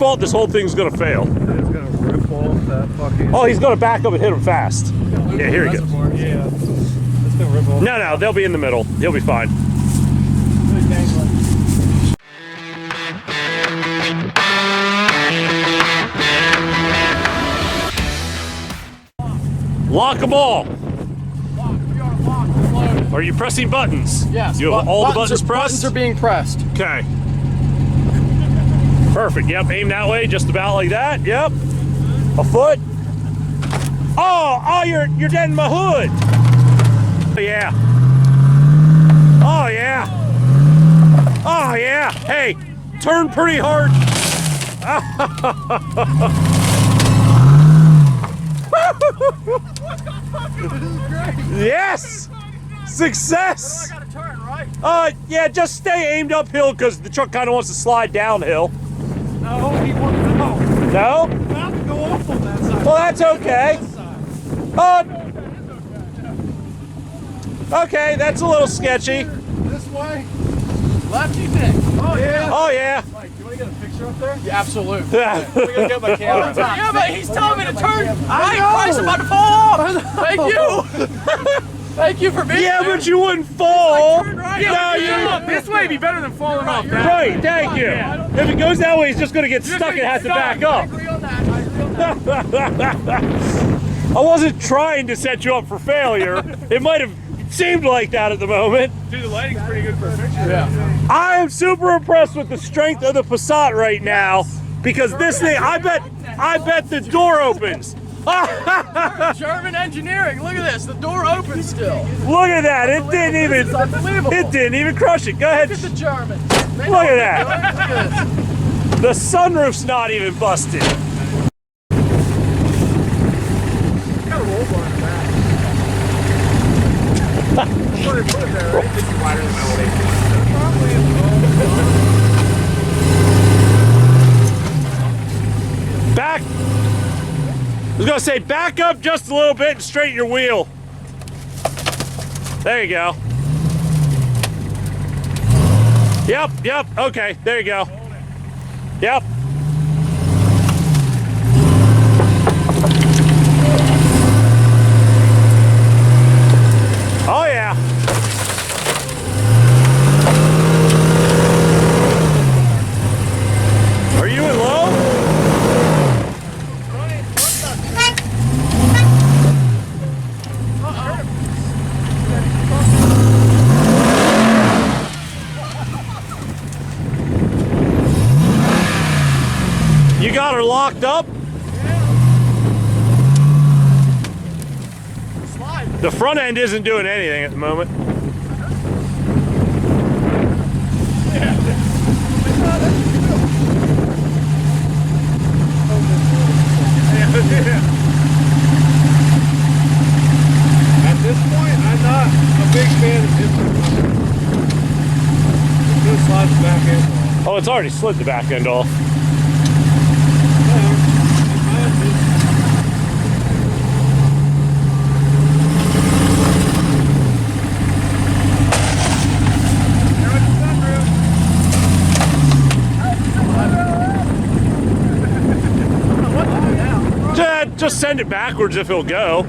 fault this whole thing's gonna fail. It's gonna rip off that fucking... Oh, he's gonna back up and hit him fast. Yeah, here he goes. Yeah. It's gonna rip off. No, they'll be in the middle. He'll be fine. Lock them all. Are you pressing buttons? Yes. You have all the buttons pressed? Buttons are being pressed. Okay. Perfect. Yep. Aim that way, just about like that. Yep. A foot. Oh, you're dead in my hood. Oh, yeah. Oh, yeah. Oh, yeah. Hey, turn pretty hard. Yes! Success! I gotta turn, right? Yeah, just stay aimed uphill because the truck kind of wants to slide downhill. No, he wants to go. No? I have to go off on that side. Well, that's okay. Okay, that's a little sketchy. This way? Left, you think? Oh, yeah. Oh, yeah. Mike, do you want to get a picture up there? Yeah, absolutely. Yeah. We're gonna get my camera. Yeah, but he's telling me to turn. Christ, I'm about to fall off. Thank you. Thank you for being Yeah, there. but you wouldn't fall. Turn right. No, This way would be better than falling off that. Right, thank you. If it goes that way, he's just going to get stuck and have to back I up. agree on that. I agree on that. I wasn't trying to set you up for failure. It might have seemed like that at the moment. Dude, the lighting's pretty good for a picture. Yeah. I am super impressed with the strength of the Passat right now because this thing, I bet the door opens. German engineering. Look at this. The door opens still. Look at that. It It's unbelievable. didn't even crush it. Go ahead. Look at the Germans. They Look know at what they're doing. Look at this. The sunroof's not even busted. Got a roll bar in the back. Put it there. Right? It's wider than my old age. Probably in Back. I was gonna say back up just a little bit and straighten your wheel. There you go. Yep, okay, there you go. Yep. Oh yeah. Are you in low? You got her locked up? The front end isn't doing anything at the moment. At this point, I'm not a big fan of this. It's gonna slide the back end off. Oh, it's already slid the back end off. Just send it backwards if it'll go.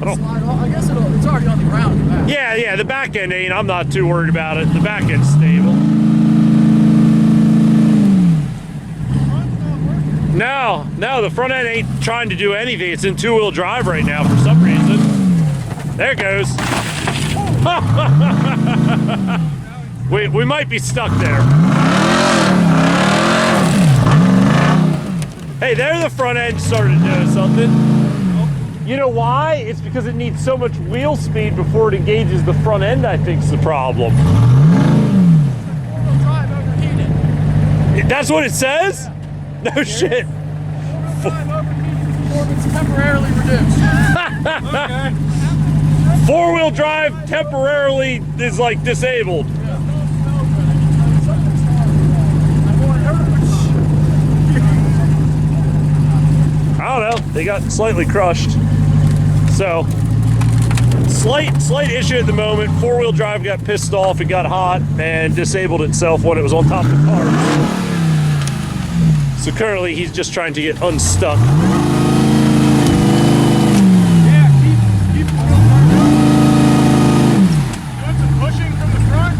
I guess it's already on the ground. Back. Yeah, the back end ain't. I'm not too worried about it. The back end's stable. No, the front end ain't trying to do anything. It's in two-wheel drive right now for some reason. There it goes. we might be stuck there. Hey, there the front end started doing something. You know why? It's because it needs so much wheel speed before it engages the front end, I think's the problem. Four-wheel drive overheated. That's what it says? No shit. Drive overheated. Performance temporarily reduced. Okay. Four-wheel drive temporarily is like disabled. I don't know, they got slightly crushed. So Slight issue at the moment. Four-wheel drive got pissed off. It got hot and disabled itself when it was on top of the car. So currently he's just trying to get unstuck. Yeah, keep the wheel turned up. Doing some pushing from the front.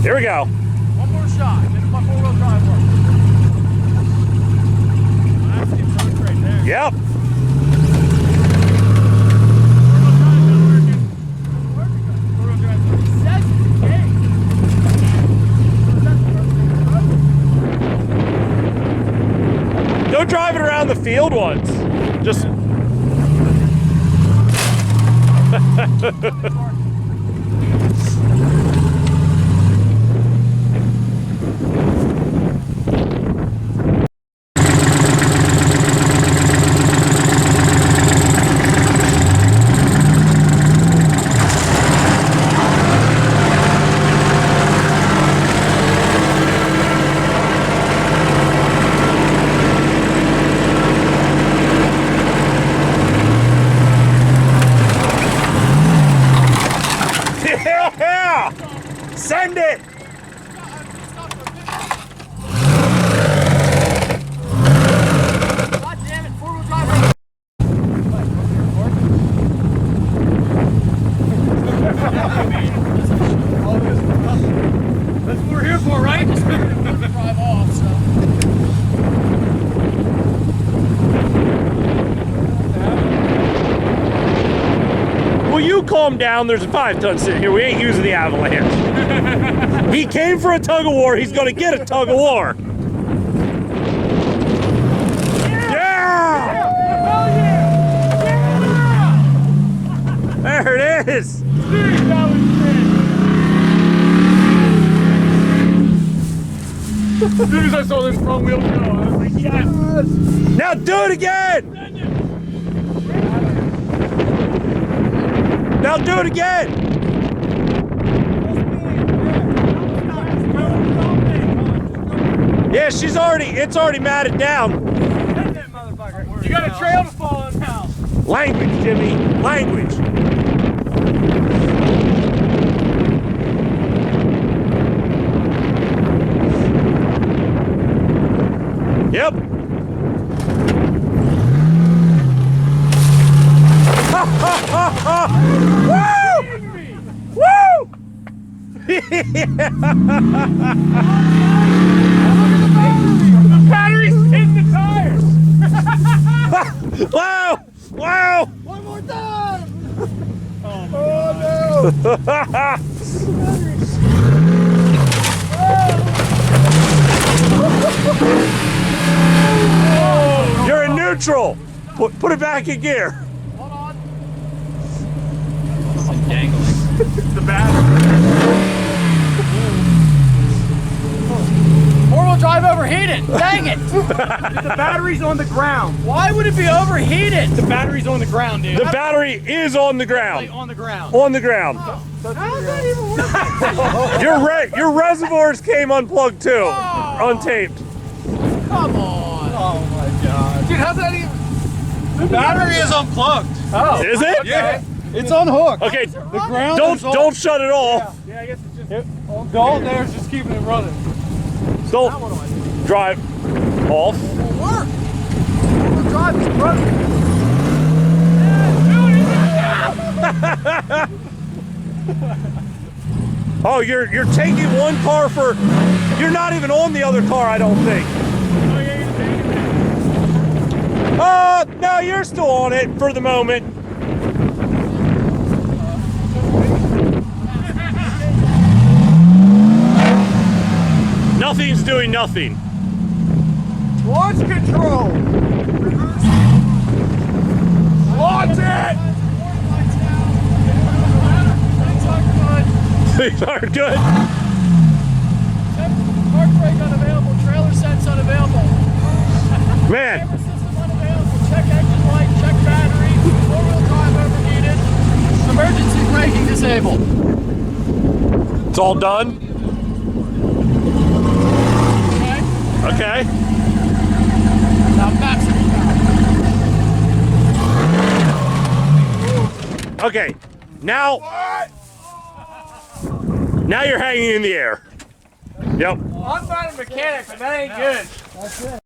Here we go. One more shot. Then my four-wheel drive works. That's the approach right there. Yep. Go drive it around the field once. Just. Yeah! Send it! God damn it, four-wheel drive. That's what we're here for, right? Drive off, so. Will you calm down? There's a 5-ton sitting here. We ain't using the Avalanche. He came for a tug of war. He's going to get a tug of war. Yeah! There it is. As soon as I saw this front wheel go, I was like, yes! Now do it again. Now do it again. Yeah, it's already matted down. You got a trail to follow now. Language, Jimmy, language. Yep. Ha ha ha ha! Woo! Woo! The battery's in the tires. Wow! Wow! One more time! You're in neutral. Put it back in gear. Hold on. It's the battery. Four-wheel drive overheated. Dang it! The battery's on the ground. Why would it be overheated? The battery's on the ground, dude. The battery is on the ground. on the ground. On the ground. How's that even working? Your reservoirs came unplugged too. Untaped. Come on. Oh my god. Dude, how's that even? The battery is unplugged. Oh. Is it? Yeah. It's unhooked. Okay. The ground Don't shut it off. Yeah, I guess it's just... The all there is just keeping it running. Don't drive off. It'll work. Four-wheel drive is broken. Oh, you're taking one car for. You're not even on the other car, I don't think. No, you're still on it for the moment. Nothing's doing nothing. Launch control. Launch it. Things are good. Park brake unavailable. Trailer sense unavailable. Man, Camera system unavailable. Check engine light. Check battery. Four-wheel drive overheated. Emergency braking disabled. It's all done? Okay. Now maximum power. Okay. Now you're hanging in the air. Yep. I'm not a mechanic, but that ain't good.